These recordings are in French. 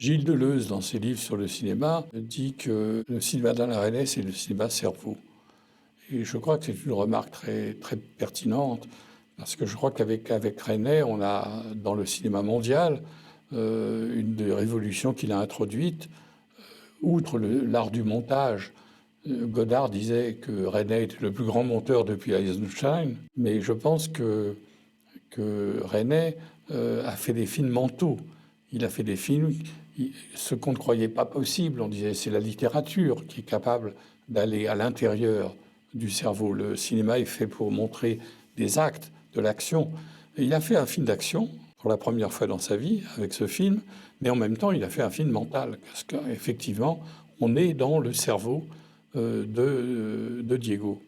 Gilles Deleuze, dans ses livres sur le cinéma, dit que le cinéma d'Alain Resnais, c'est le cinéma cerveau. Et je crois que c'est une remarque très, très pertinente, parce que je crois qu'avec Resnais, on a, dans le cinéma mondial, une des révolutions qu'il a introduites, outre l'art du montage. Godard disait que Resnais était le plus grand monteur depuis Eisenstein, mais je pense que Resnais a fait des films mentaux. Il a fait des films, ce qu'on ne croyait pas possible. On disait c'est la littérature qui est capable d'aller à l'intérieur du cerveau. Le cinéma est fait pour montrer des actes, de l'action. Et il a fait un film d'action pour la première fois dans sa vie avec ce film, mais en même temps il a fait un film mental, parce qu'effectivement on est dans le cerveau de Diego.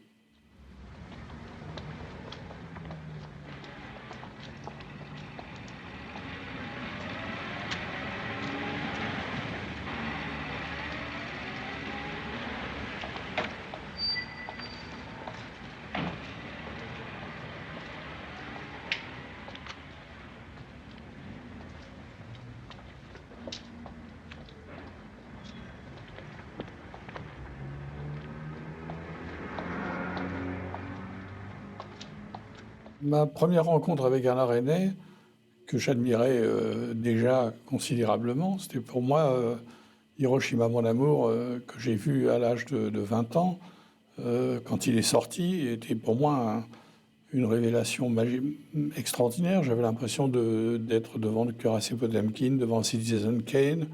Ma première rencontre avec Alain Resnais, que j'admirais déjà considérablement, c'était pour moi Hiroshima mon amour, que j'ai vu à l'âge de 20 ans, quand il est sorti, était pour moi une révélation extraordinaire. J'avais l'impression d'être devant le Cuirassé Potemkin, devant Citizen Kane,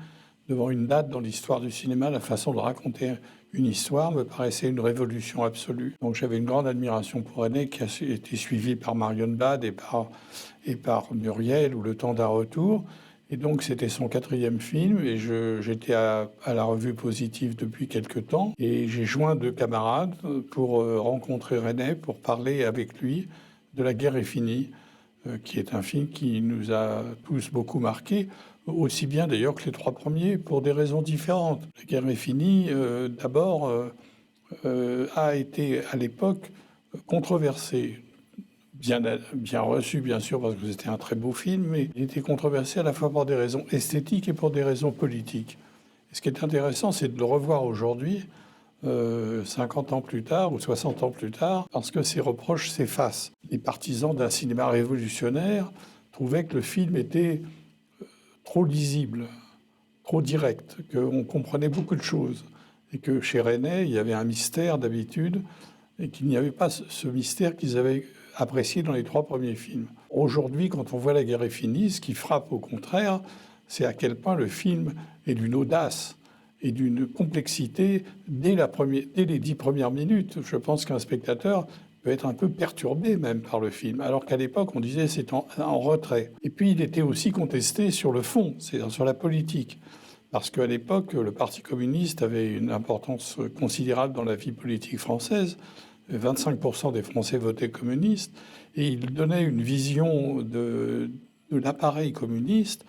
devant une date dans l'histoire du cinéma. La façon de raconter une histoire me paraissait une révolution absolue. Donc j'avais une grande admiration pour Resnais, qui a été suivie par Marion Bad et par Muriel, ou Le Temps d'un retour. Et donc c'était son 4e film, et j'étais à la Revue Positive depuis quelque temps, et j'ai joint 2 camarades pour rencontrer Resnais, pour parler avec lui de La guerre est finie, qui est un film qui nous a tous beaucoup marqués, aussi bien d'ailleurs que les 3 premiers, pour des raisons différentes. La guerre est finie, d'abord, a été à l'époque controversé. Bien reçu, bien sûr, parce que c'était un très beau film, mais il était controversé à la fois pour des raisons esthétiques et pour des raisons politiques. Et ce qui est intéressant, c'est de le revoir aujourd'hui, 50 ans plus tard ou 60 ans plus tard, parce que ces reproches s'effacent. Les partisans d'un cinéma révolutionnaire trouvaient que le film était trop lisible, trop direct, qu'on comprenait beaucoup de choses, et que chez Resnais, il y avait un mystère d'habitude, et qu'il n'y avait pas ce mystère qu'ils avaient apprécié dans les 3 premiers films. Aujourd'hui, quand on voit La guerre est finie, ce qui frappe au contraire, c'est à quel point le film est d'une audace et d'une complexité dès les 10 premières minutes. Je pense qu'un spectateur peut être un peu perturbé même par le film, alors qu'à l'époque, on disait c'est en retrait. Et puis, il était aussi contesté sur le fond, c'est-à-dire sur la politique. Parce qu'à l'époque, le Parti communiste avait une importance considérable dans la vie politique française. 25% des Français votaient communistes, et il donnait une vision de l'appareil communiste,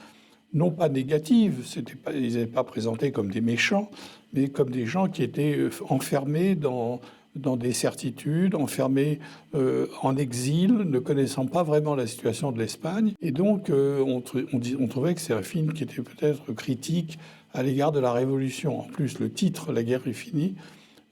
non pas négative, ils n'étaient pas présentés comme des méchants, mais comme des gens qui étaient enfermés dans des certitudes, enfermés en exil, ne connaissant pas vraiment la situation de l'Espagne. Et donc, on trouvait que c'est un film qui était peut-être critique à l'égard de la Révolution. En plus, le titre, La guerre est finie,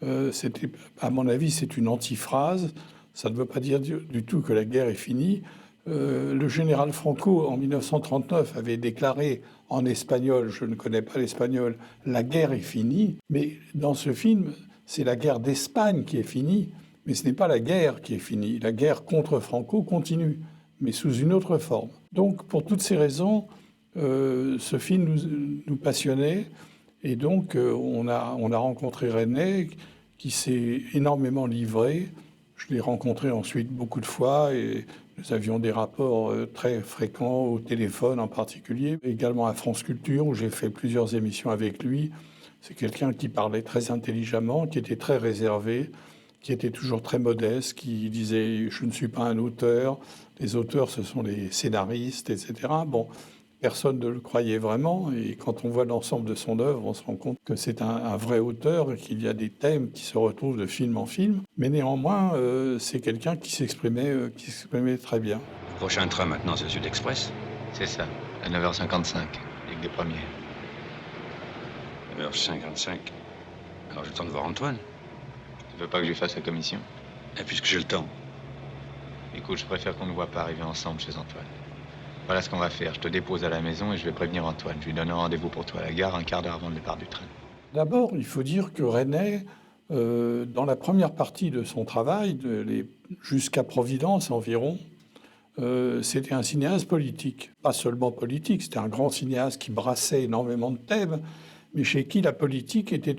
à mon avis, c'est une antiphrase. Ça ne veut pas dire du tout que la guerre est finie. Le général Franco, en 1939, avait déclaré en espagnol, je ne connais pas l'espagnol, la guerre est finie. Mais dans ce film, c'est la guerre d'Espagne qui est finie, mais ce n'est pas la guerre qui est finie. La guerre contre Franco continue, mais sous une autre forme. Donc, pour toutes ces raisons, ce film nous passionnait. Et donc, on a rencontré Resnais, qui s'est énormément livré. Je l'ai rencontré ensuite beaucoup de fois, et nous avions des rapports très fréquents au téléphone en particulier. Également à France Culture, où j'ai fait plusieurs émissions avec lui. C'est quelqu'un qui parlait très intelligemment, qui était très réservé, qui était toujours très modeste, qui disait « je ne suis pas un auteur, les auteurs ce sont les scénaristes », etc. Bon, personne ne le croyait vraiment, et quand on voit l'ensemble de son œuvre, on se rend compte que c'est un vrai auteur et qu'il y a des thèmes qui se retrouvent de film en film. Mais néanmoins, c'est quelqu'un qui s'exprimait très bien. Prochain train maintenant, c'est Sud Express. C'est ça, à 9h55, Ligue des premiers. 9h55. Alors j'ai le temps de voir Antoine. Tu veux pas que je lui fasse la commission? Et puisque j'ai le temps. Écoute, je préfère qu'on ne voit pas arriver ensemble chez Antoine. Voilà ce qu'on va faire. Je te dépose à la maison et je vais prévenir Antoine. Je lui donne un rendez-vous pour toi à la gare un quart d'heure avant le départ du train. D'abord, il faut dire que Resnais, dans la première partie de son travail, jusqu'à Providence environ, c'était un cinéaste politique. Pas seulement politique, c'était un grand cinéaste qui brassait énormément de thèmes, mais chez qui la politique était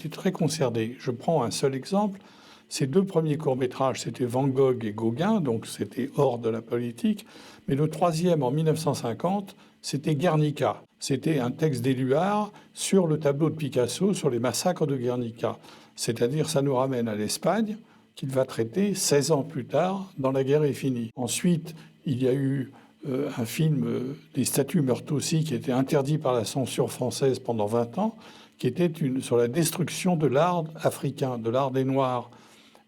très concernée. Je prends un seul exemple. Ses deux premiers courts-métrages, c'était Van Gogh et Gauguin, donc c'était hors de la politique. Mais le troisième, en 1950, c'était Guernica. C'était un texte d'Éluard sur le tableau de Picasso, sur les massacres de Guernica. C'est-à-dire, ça nous ramène à l'Espagne, qu'il va traiter 16 ans plus tard dans La guerre est finie. Ensuite, il y a eu un film, Les statues meurent aussi, qui était interdit par la censure française pendant 20 ans, qui était sur la destruction de l'art africain, de l'art des Noirs,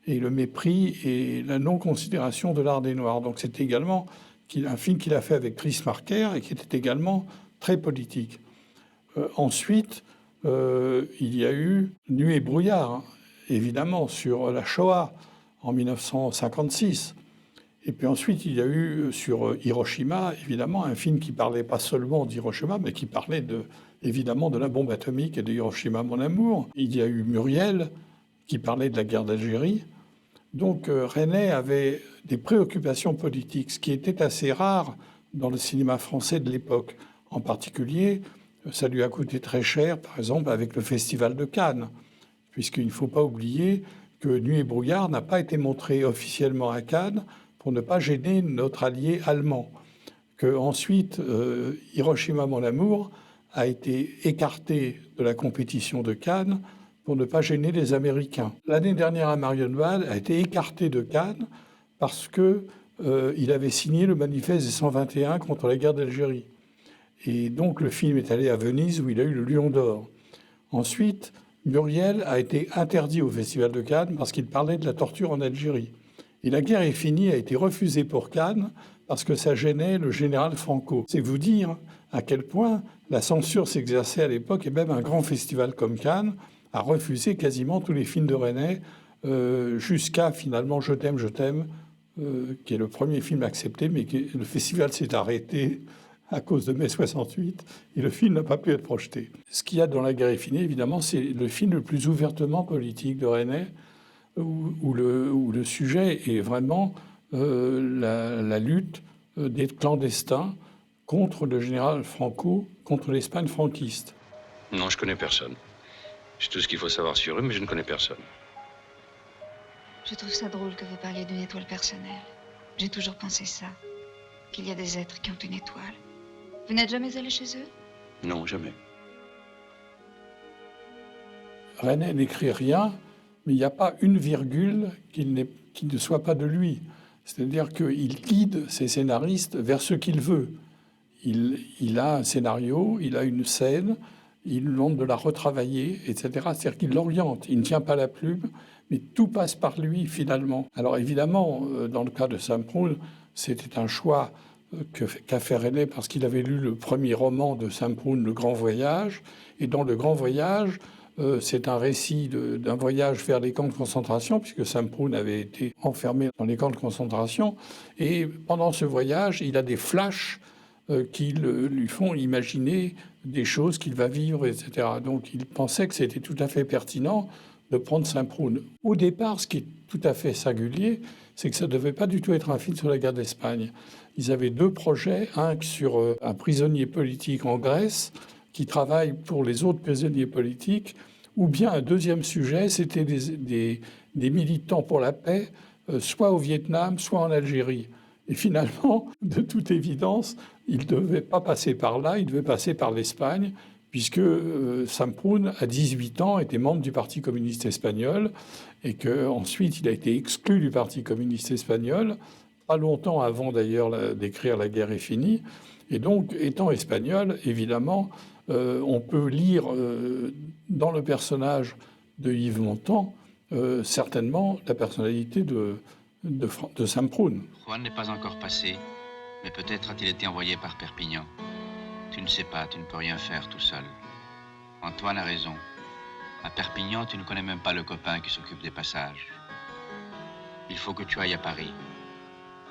et le mépris et la non-considération de l'art des Noirs. Donc c'était également un film qu'il a fait avec Chris Marker et qui était également très politique. Ensuite, il y a eu Nuit et brouillard, hein, évidemment, sur la Shoah en 1956. Et puis ensuite, il y a eu sur Hiroshima, évidemment, un film qui parlait pas seulement d'Hiroshima, mais qui parlait évidemment de la bombe atomique et de Hiroshima, mon amour. Il y a eu Muriel, qui parlait de la guerre d'Algérie. Donc Resnais avait des préoccupations politiques, ce qui était assez rare dans le cinéma français de l'époque. En particulier, ça lui a coûté très cher, par exemple, avec le Festival de Cannes, puisqu'il ne faut pas oublier que Nuit et brouillard n'a pas été montré officiellement à Cannes pour ne pas gêner notre allié allemand. Que ensuite, Hiroshima, mon amour, a été écarté de la compétition de Cannes pour ne pas gêner les Américains. L'année dernière, à Marienbad a été écarté de Cannes parce qu'il avait signé le manifeste des 121 contre la guerre d'Algérie. Et donc le film est allé à Venise où il a eu le Lion d'Or. Ensuite, Muriel a été interdit au Festival de Cannes parce qu'il parlait de la torture en Algérie. Et La guerre est finie a été refusée pour Cannes parce que ça gênait le général Franco. C'est vous dire à quel point la censure s'exerçait à l'époque et même un grand festival comme Cannes a refusé quasiment tous les films de Resnais jusqu'à finalement Je t'aime, qui est le premier film accepté, mais le festival s'est arrêté à cause de mai 68 et le film n'a pas pu être projeté. Ce qu'il y a dans La guerre est finie, évidemment, c'est le film le plus ouvertement politique de Resnais, où le sujet est vraiment la lutte des clandestins contre le général Franco, contre l'Espagne franquiste. Non, je connais personne. J'ai tout ce qu'il faut savoir sur eux, mais je ne connais personne. Je trouve ça drôle que vous parliez d'une étoile personnelle. J'ai toujours pensé ça, qu'il y a des êtres qui ont une étoile. Vous n'êtes jamais allé chez eux? Non, jamais. Resnais n'écrit rien, mais il n'y a pas une virgule qui ne soit pas de lui. C'est-à-dire qu'il guide ses scénaristes vers ce qu'il veut. Il a un scénario, il a une scène, il demande de la retravailler, etc. C'est-à-dire qu'il l'oriente. Il ne tient pas la plume, mais tout passe par lui, finalement. Alors évidemment, dans le cas de Sam Proulx, c'était un choix qu'a fait Resnais parce qu'il avait lu le premier roman de Sam Proulx, Le Grand Voyage. Et dans Le Grand Voyage, c'est un récit d'un voyage vers les camps de concentration, puisque Sam Proulx avait été enfermé dans les camps de concentration. Et pendant ce voyage, il a des flashs qui lui font imaginer des choses qu'il va vivre, etc. Donc il pensait que c'était tout à fait pertinent de prendre Sam Proulx. Au départ, ce qui est tout à fait singulier, c'est que ça ne devait pas du tout être un film sur la guerre d'Espagne. Ils avaient deux projets, un sur un prisonnier politique en Grèce qui travaille pour les autres prisonniers politiques, ou bien un deuxième sujet, c'était des militants pour la paix, soit au Vietnam, soit en Algérie. Et finalement, de toute évidence, il ne devait pas passer par là, il devait passer par l'Espagne, puisque Sam Proulx, à 18 ans, était membre du Parti communiste espagnol, et qu'ensuite il a été exclu du Parti communiste espagnol, pas longtemps avant d'ailleurs d'écrire La guerre est finie. Et donc, étant espagnol, évidemment, on peut lire dans le personnage de Yves Montand certainement la personnalité de Sam Proulx. Juan n'est pas encore passé, mais peut-être a-t-il été envoyé par Perpignan. Tu ne sais pas, tu ne peux rien faire tout seul. Antoine a raison. À Perpignan, tu ne connais même pas le copain qui s'occupe des passages. Il faut que tu ailles à Paris.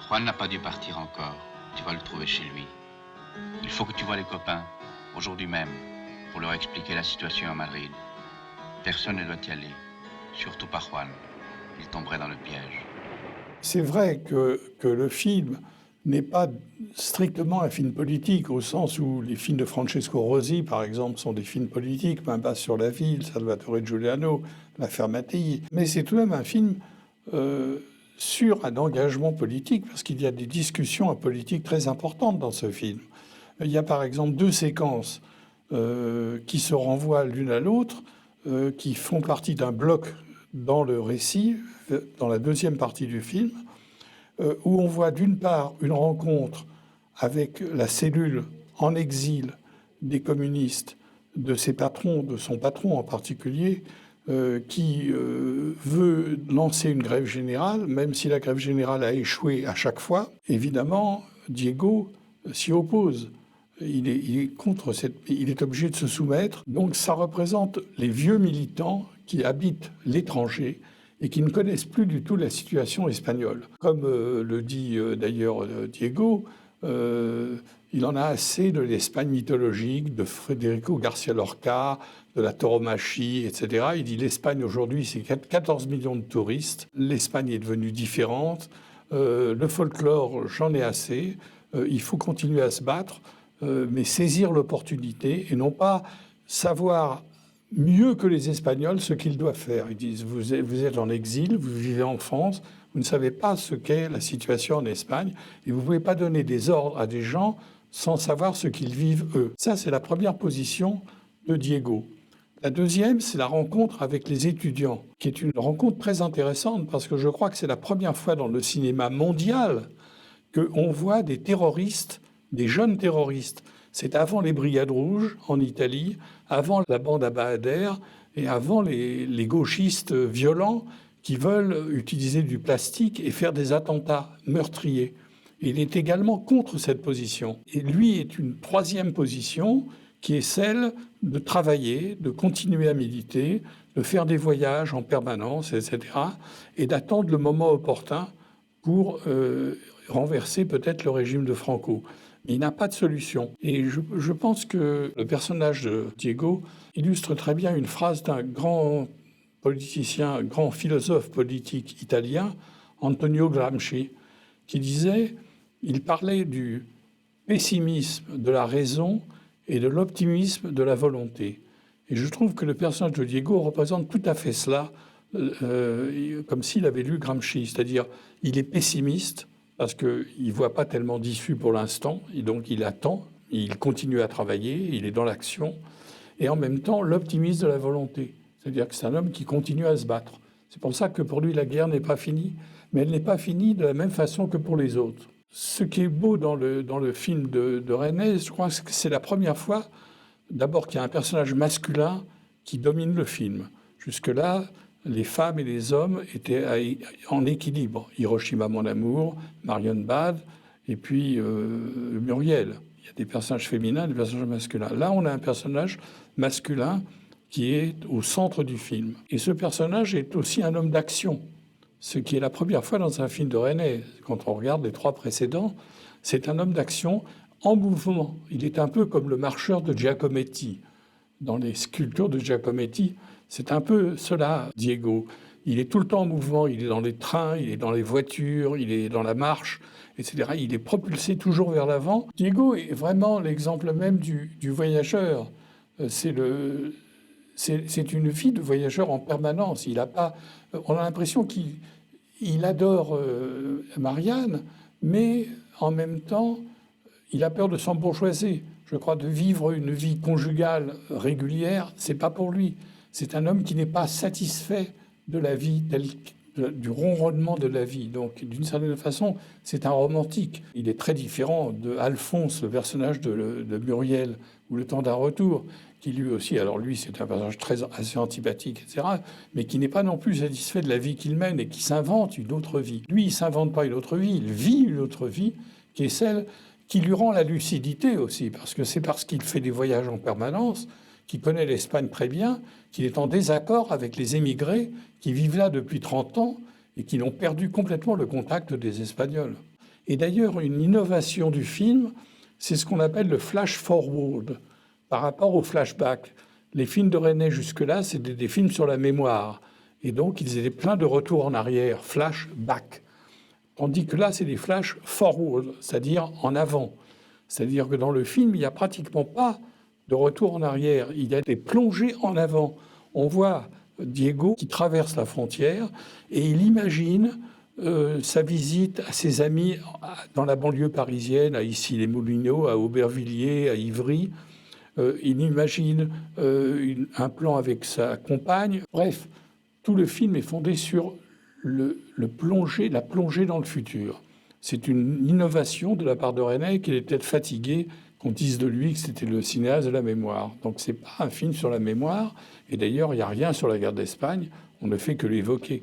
Juan n'a pas dû partir encore. Tu vas le trouver chez lui. Il faut que tu vois les copains, aujourd'hui même, pour leur expliquer la situation à Madrid. Personne ne doit y aller, surtout pas Juan. Il tomberait dans le piège. C'est vrai que le film n'est pas strictement un film politique, au sens où les films de Francesco Rosi, par exemple, sont des films politiques, Main basse sur la ville, Salvatore Giuliano, L'affaire Mattei. Mais c'est tout de même un film sur un engagement politique, parce qu'il y a des discussions politiques très importantes dans ce film. Il y a par exemple 2 séquences qui se renvoient l'une à l'autre, qui font partie d'un bloc dans le récit, dans la deuxième partie du film, où on voit d'une part une rencontre avec la cellule en exil des communistes, de ses patrons, de son patron en particulier, qui veut lancer une grève générale, même si la grève générale a échoué à chaque fois. Évidemment, Diego s'y oppose. Il est obligé de se soumettre. Donc ça représente les vieux militants qui habitent l'étranger et qui ne connaissent plus du tout la situation espagnole. Comme le dit d'ailleurs Diego, il en a assez de l'Espagne mythologique, de Federico García Lorca, de la tauromachie, etc. Il dit l'Espagne aujourd'hui, c'est 14 millions de touristes. L'Espagne est devenue différente. Le folklore, j'en ai assez. Il faut continuer à se battre, mais saisir l'opportunité et non pas savoir mieux que les Espagnols ce qu'ils doivent faire. Ils disent, vous êtes en exil, vous vivez en France, vous ne savez pas ce qu'est la situation en Espagne et vous ne pouvez pas donner des ordres à des gens sans savoir ce qu'ils vivent eux. Ça, c'est la première position de Diego. La deuxième, c'est la rencontre avec les étudiants, qui est une rencontre très intéressante parce que je crois que c'est la première fois dans le cinéma mondial qu'on voit des terroristes, des jeunes terroristes. C'est avant les Brigades Rouges en Italie, avant la bande à Bahader et avant les gauchistes violents qui veulent utiliser du plastique et faire des attentats meurtriers. Il est également contre cette position. Et lui est une troisième position qui est celle de travailler, de continuer à militer, de faire des voyages en permanence, etc. et d'attendre le moment opportun pour renverser peut-être le régime de Franco. Il n'a pas de solution. Et je pense que le personnage de Diego illustre très bien une phrase d'un grand politicien, un grand philosophe politique italien, Antonio Gramsci, qui disait, il parlait du pessimisme de la raison et de l'optimisme de la volonté. Et je trouve que le personnage de Diego représente tout à fait cela, comme s'il avait lu Gramsci, c'est-à-dire il est pessimiste, parce qu'il ne voit pas tellement d'issue pour l'instant, et donc il attend, il continue à travailler, il est dans l'action, et en même temps l'optimisme de la volonté, c'est-à-dire que c'est un homme qui continue à se battre. C'est pour ça que pour lui la guerre n'est pas finie, mais elle n'est pas finie de la même façon que pour les autres. Ce qui est beau dans le film de René, je crois que c'est la première fois, d'abord qu'il y a un personnage masculin qui domine le film. Jusque-là, les femmes et les hommes étaient en équilibre. Hiroshima, mon amour, Marion Bad, et puis Muriel. Il y a des personnages féminins, des personnages masculins. Là, on a un personnage masculin qui est au centre du film. Et ce personnage est aussi un homme d'action, ce qui est la première fois dans un film de René. Quand on regarde les 3 précédents, c'est un homme d'action en mouvement. Il est un peu comme le marcheur de Giacometti. Dans les sculptures de Giacometti, c'est un peu cela, Diego. Il est tout le temps en mouvement, il est dans les trains, il est dans les voitures, il est dans la marche, etc. Il est propulsé toujours vers l'avant. Diego est vraiment l'exemple même du voyageur. C'est une vie de voyageur en permanence. On a l'impression qu'il adore Marianne, mais en même temps, il a peur de s'embourgeoiser. Je crois de vivre une vie conjugale régulière, c'est pas pour lui. C'est un homme qui n'est pas satisfait de la vie, du ronronnement de la vie. Donc, d'une certaine façon, c'est un romantique. Il est très différent de Alphonse, le personnage de Muriel, ou Le Temps d'un retour, qui lui aussi, alors lui, c'est un personnage assez antipathique, etc., mais qui n'est pas non plus satisfait de la vie qu'il mène et qui s'invente une autre vie. Lui, il ne s'invente pas une autre vie, il vit une autre vie, qui est celle qui lui rend la lucidité aussi, parce que c'est parce qu'il fait des voyages en permanence qui connaît l'Espagne très bien, qu'il est en désaccord avec les émigrés qui vivent là depuis 30 ans et qui ont perdu complètement le contact des Espagnols. Et d'ailleurs, une innovation du film, c'est ce qu'on appelle le flash-forward par rapport au flashback. Les films de Resnais jusque-là, c'était des films sur la mémoire. Et donc, ils étaient pleins de retours en arrière, flashback. Tandis que là, c'est des flash-forward, c'est-à-dire en avant. C'est-à-dire que dans le film, il n'y a pratiquement pas de retour en arrière. Il y a des plongées en avant. On voit Diego qui traverse la frontière et il imagine sa visite à ses amis dans la banlieue parisienne, à Issy-les-Moulineaux, à Aubervilliers, à Ivry. Il imagine un plan avec sa compagne. Bref, tout le film est fondé sur la plongée dans le futur. C'est une innovation de la part de Resnais qu'il est peut-être fatigué qu'on dise de lui que c'était le cinéaste de la mémoire. Donc c'est pas un film sur la mémoire. Et d'ailleurs, il n'y a rien sur la guerre d'Espagne. On ne fait que l'évoquer.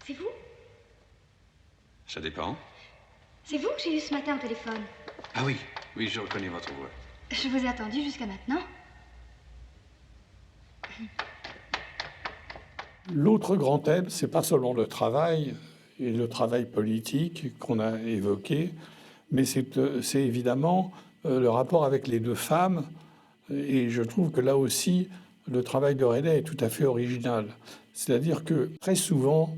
C'est vous? Ça dépend. C'est vous que j'ai eu ce matin au téléphone. Ah oui, oui, je reconnais votre voix. Je vous ai attendu jusqu'à maintenant. L'autre grand thème, c'est pas seulement le travail et le travail politique qu'on a évoqué, mais c'est évidemment le rapport avec les deux femmes. Et je trouve que là aussi, le travail de Resnais est tout à fait original. C'est-à-dire que très souvent,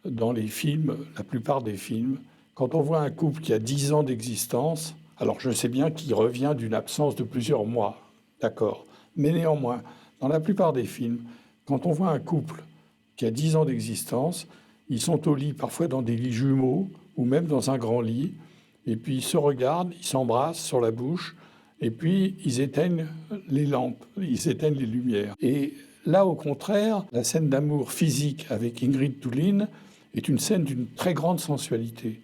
dans les films, la plupart des films, quand on voit un couple qui a 10 ans d'existence, alors je sais bien qu'il revient d'une absence de plusieurs mois, d'accord, mais néanmoins, dans la plupart des films, quand on voit un couple qui a 10 ans d'existence, ils sont au lit, parfois dans des lits jumeaux, ou même dans un grand lit, et puis ils se regardent, ils s'embrassent sur la bouche, et puis ils éteignent les lampes, ils éteignent les lumières. Et là, au contraire, la scène d'amour physique avec Ingrid Thulin est une scène d'une très grande sensualité.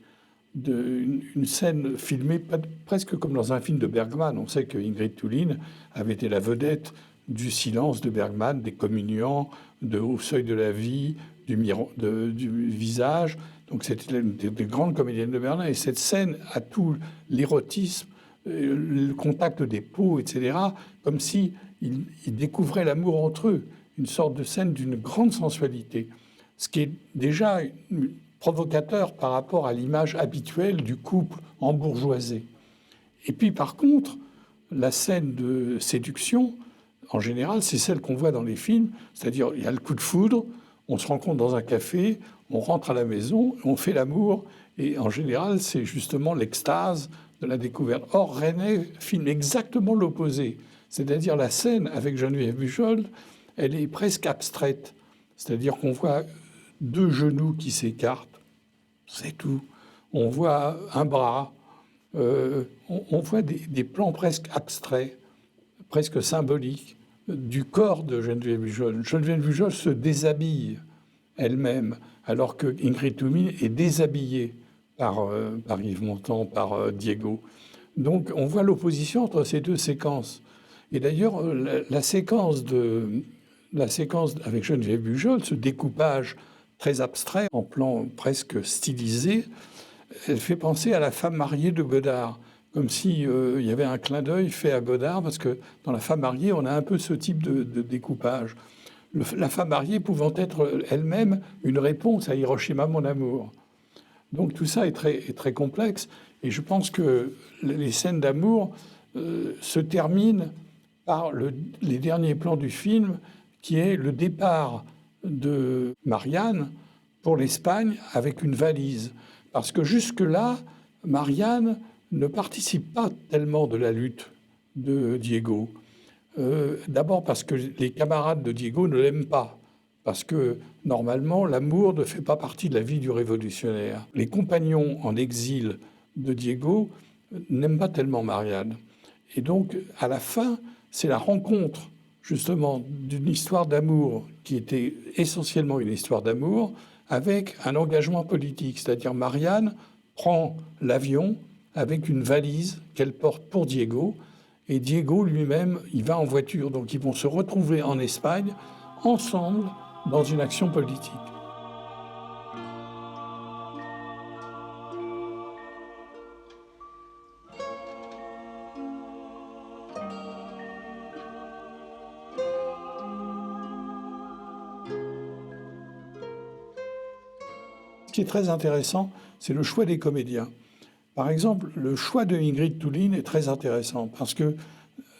Une scène filmée presque comme dans un film de Bergman. On sait que Ingrid Thulin avait été la vedette du Silence de Bergman, des Communiants, de Au seuil de la vie, du visage. Donc c'était une des grandes comédiennes de Berlin. Et cette scène a tout l'érotisme, le contact des peaux, etc., comme si ils découvraient l'amour entre eux, une sorte de scène d'une grande sensualité. Ce qui est déjà provocateur par rapport à l'image habituelle du couple embourgeoisé. Et puis, par contre, la scène de séduction, en général, c'est celle qu'on voit dans les films, c'est-à-dire il y a le coup de foudre, on se rencontre dans un café, on rentre à la maison, on fait l'amour, et en général, c'est justement l'extase de la découverte. Or, Resnais filme exactement l'opposé, c'est-à-dire la scène avec Geneviève Bujold, elle est presque abstraite, c'est-à-dire qu'on voit deux genoux qui s'écartent, c'est tout. On voit un bras, on voit des plans presque abstraits, presque symboliques, du corps de Geneviève Bujold. Geneviève Bujold se déshabille elle-même, alors que Ingrid Thulin est déshabillée par Yves Montand, par Diego. Donc on voit l'opposition entre ces deux séquences. Et d'ailleurs, la séquence avec Geneviève Bujold, ce découpage très abstrait, en plan presque stylisé, elle fait penser à La femme mariée de Godard, comme s'il y avait un clin d'œil fait à Godard, parce que dans La femme mariée, on a un peu ce type de découpage. La femme mariée pouvant être elle-même une réponse à Hiroshima, mon amour. Donc tout ça est très complexe, et je pense que les scènes d'amour se terminent par les derniers plans du film, qui est le départ de Marianne pour l'Espagne avec une valise. Parce que jusque-là, Marianne ne participe pas tellement de la lutte de Diego. D'abord parce que les camarades de Diego ne l'aiment pas. Parce que normalement, l'amour ne fait pas partie de la vie du révolutionnaire. Les compagnons en exil de Diego n'aiment pas tellement Marianne. Et donc, à la fin, c'est la rencontre justement d'une histoire d'amour qui était essentiellement une histoire d'amour avec un engagement politique. C'est-à-dire Marianne prend l'avion avec une valise qu'elle porte pour Diego. Et Diego lui-même, il va en voiture. Donc ils vont se retrouver en Espagne, ensemble, dans une action politique. Ce qui est très intéressant, c'est le choix des comédiens. Par exemple, le choix de Ingrid Thulin est très intéressant parce que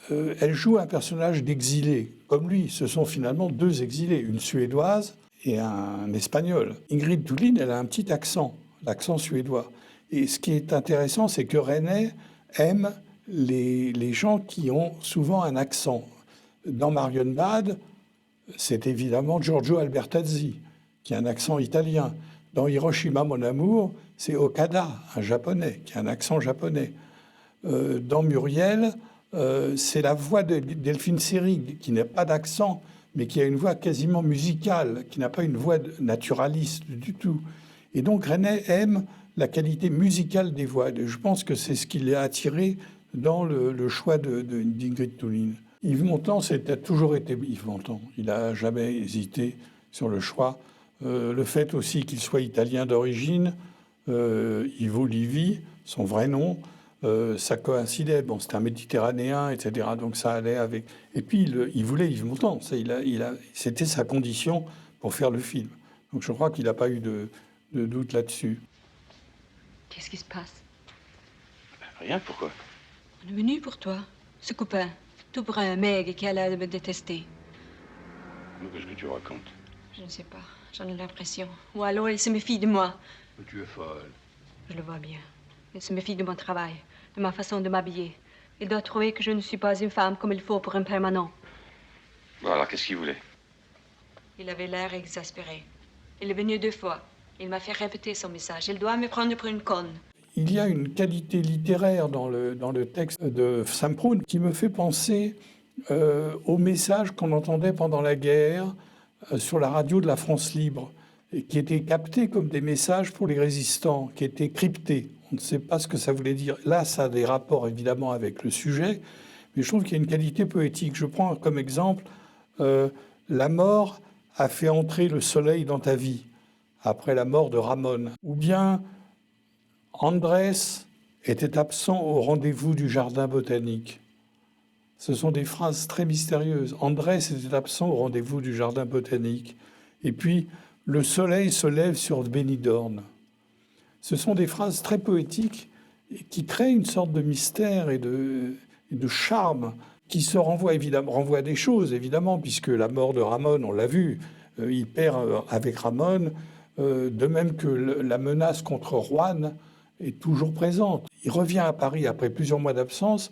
elle joue un personnage d'exilé. Comme lui, ce sont finalement deux exilés, une Suédoise et un Espagnol. Ingrid Thulin, elle a un petit accent, l'accent suédois. Et ce qui est intéressant, c'est que René aime les gens qui ont souvent un accent. Dans Marienbad, c'est évidemment Giorgio Albertazzi, qui a un accent italien. Dans Hiroshima, mon amour, c'est Okada, un japonais, qui a un accent japonais. Dans Muriel, c'est la voix de Delphine Seyrig, qui n'a pas d'accent, mais qui a une voix quasiment musicale, qui n'a pas une voix naturaliste du tout. Et donc René aime la qualité musicale des voix. Je pense que c'est ce qui l'a attiré dans le choix d'Ingrid Thulin. Yves Montand, a toujours été Yves Montand. Il n'a jamais hésité sur le choix. Le fait aussi qu'il soit italien d'origine, Ivo Livi, son vrai nom, ça coïncidait. Bon, c'était un Méditerranéen, etc. Donc ça allait avec. Et puis il voulait Yves Montand. C'était sa condition pour faire le film. Donc je crois qu'il n'a pas eu de doute là-dessus. Qu'est-ce qui se passe? Rien, pourquoi? On est venu pour toi, ce copain, tout brun, maigre, qui a l'air de me détester. Mais qu'est-ce que tu racontes? Je ne sais pas, j'en ai l'impression. Ou alors il se méfie de moi. Mais tu es folle. Je le vois bien. Il se méfie de mon travail, de ma façon de m'habiller. Il doit trouver que je ne suis pas une femme comme il faut pour un permanent. Bon, alors qu'est-ce qu'il voulait? Il avait l'air exaspéré. Il est venu 2 fois. Il m'a fait répéter son message. Il doit me prendre pour une conne. Il y a une qualité littéraire dans le texte de Sam Proun qui me fait penser au message qu'on entendait pendant la guerre sur la radio de la France libre, et qui étaient captés comme des messages pour les résistants, qui étaient cryptés. On ne sait pas ce que ça voulait dire. Là, ça a des rapports évidemment avec le sujet, mais je trouve qu'il y a une qualité poétique. Je prends comme exemple la mort a fait entrer le soleil dans ta vie, après la mort de Ramon. Ou bien Andrés était absent au rendez-vous du jardin botanique. Ce sont des phrases très mystérieuses. Andrés était absent au rendez-vous du jardin botanique. Et puis, le soleil se lève sur Benidorm. Ce sont des phrases très poétiques qui créent une sorte de mystère et de charme qui se renvoie à des choses, évidemment, puisque la mort de Ramon, on l'a vu, il perd avec Ramon, de même que la menace contre Juan est toujours présente. Il revient à Paris après plusieurs mois d'absence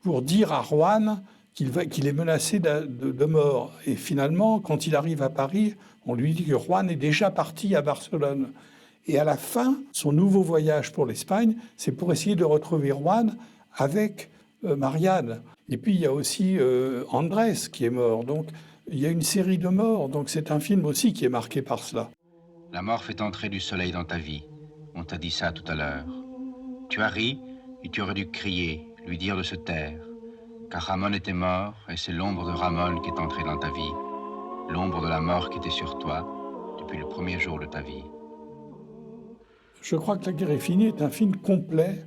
pour dire à Juan qu'il est menacé de mort. Et finalement, quand il arrive à Paris, on lui dit que Juan est déjà parti à Barcelone. Et à la fin, son nouveau voyage pour l'Espagne, c'est pour essayer de retrouver Juan avec Marianne. Et puis, il y a aussi Andrés qui est mort. Donc, il y a une série de morts. Donc, c'est un film aussi qui est marqué par cela. La mort fait entrer du soleil dans ta vie. On t'a dit ça tout à l'heure. Tu as ri et tu aurais dû crier, lui dire de se taire. Car Ramon était mort et c'est l'ombre de Ramon qui est entrée dans ta vie. L'ombre de la mort qui était sur toi depuis le premier jour de ta vie. Je crois que La guerre est finie est un film complet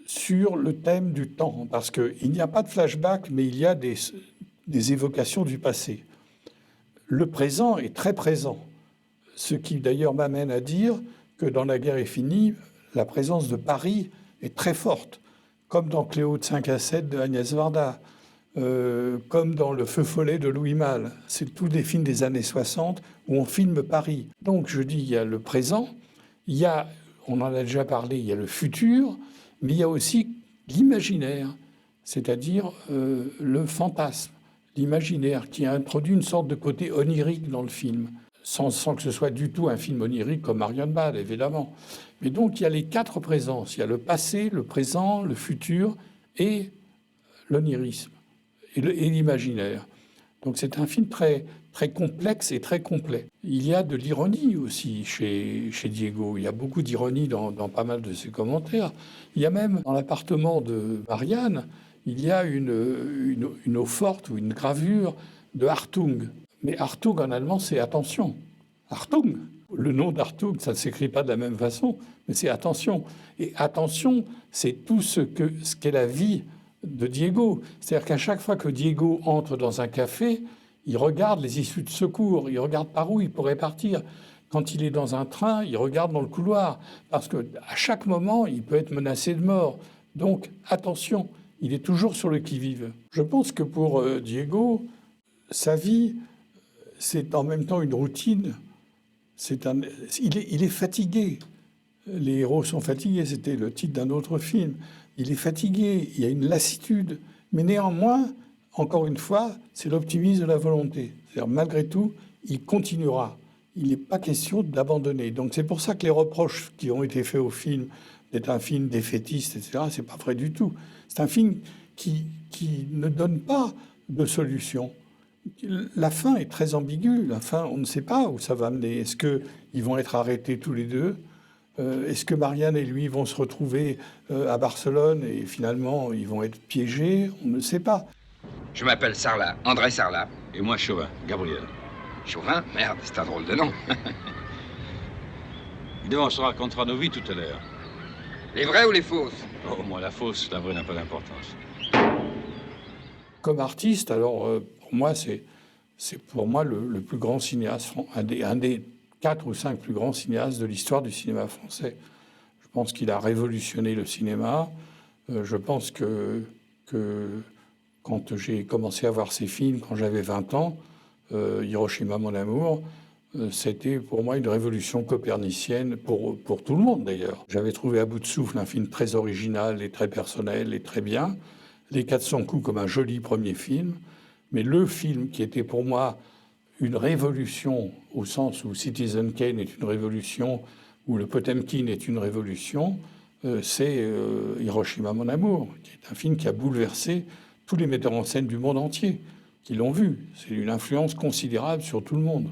sur le thème du temps, parce qu'il n'y a pas de flashback, mais il y a des évocations du passé. Le présent est très présent, ce qui d'ailleurs m'amène à dire que dans La guerre est finie, la présence de Paris est très forte, comme dans Cléo de 5 à 7 de Agnès Varda, comme dans Le feu follet de Louis Malle. C'est tous des films des années 60 où on filme Paris. Donc je dis, il y a le présent, il y a, on en a déjà parlé, il y a le futur, mais il y a aussi l'imaginaire, c'est-à-dire le fantasme, l'imaginaire, qui a introduit une sorte de côté onirique dans le film, sans que ce soit du tout un film onirique comme Marienbad, évidemment. Mais donc, il y a les 4 présences. Il y a le passé, le présent, le futur et l'onirisme et l'imaginaire. Donc c'est un film très, très complexe et très complet. Il y a de l'ironie aussi chez Diego. Il y a beaucoup d'ironie dans pas mal de ses commentaires. Il y a même dans l'appartement de Marianne, il y a une eau forte ou une gravure de Hartung. Mais Hartung en allemand, c'est attention. Hartung. Le nom d'Hartung, ça ne s'écrit pas de la même façon, mais c'est attention. Et attention, c'est tout ce qu'est la vie de Diego. C'est-à-dire qu'à chaque fois que Diego entre dans un café, il regarde les issues de secours, il regarde par où il pourrait partir. Quand il est dans un train, il regarde dans le couloir, parce qu'à chaque moment, il peut être menacé de mort. Donc, attention, il est toujours sur le qui-vive. Je pense que pour Diego, sa vie, c'est en même temps une routine. Il est fatigué. Les héros sont fatigués, c'était le titre d'un autre film. Il est fatigué, il y a une lassitude. Mais néanmoins, encore une fois, c'est l'optimisme de la volonté. C'est-à-dire, malgré tout, il continuera. Il n'est pas question d'abandonner. Donc c'est pour ça que les reproches qui ont été faits au film, d'être un film défaitiste, etc., c'est pas vrai du tout. C'est un film qui ne donne pas de solution. La fin est très ambiguë. La fin, on ne sait pas où ça va mener. Est-ce qu'ils vont être arrêtés tous les deux ? Est-ce que Marianne et lui vont se retrouver à Barcelone et finalement ils vont être piégés ? On ne sait pas. Je m'appelle Sarlat, André Sarlat. Et moi, Chauvin, Gabriel. Chauvin? Merde, c'est un drôle de nom. On se racontera nos vies tout à l'heure. Les vraies ou les fausses? Oh, moi, la fausse, la vraie n'a pas d'importance. Comme artiste, alors pour moi, c'est pour moi le plus grand cinéaste, un des 4 ou 5 plus grands cinéastes de l'histoire du cinéma français. Je pense qu'il a révolutionné le cinéma. Je pense que quand j'ai commencé à voir ses films, quand j'avais 20 ans, Hiroshima, mon amour, c'était pour moi une révolution copernicienne, pour tout le monde d'ailleurs. J'avais trouvé À bout de souffle un film très original et très personnel et très bien. Les 400 coups comme un joli premier film. Mais le film qui était pour moi une révolution, au sens où Citizen Kane est une révolution, où le Potemkin est une révolution, c'est Hiroshima, mon amour, qui est un film qui a bouleversé tous les metteurs en scène du monde entier qui l'ont vu. C'est une influence considérable sur tout le monde.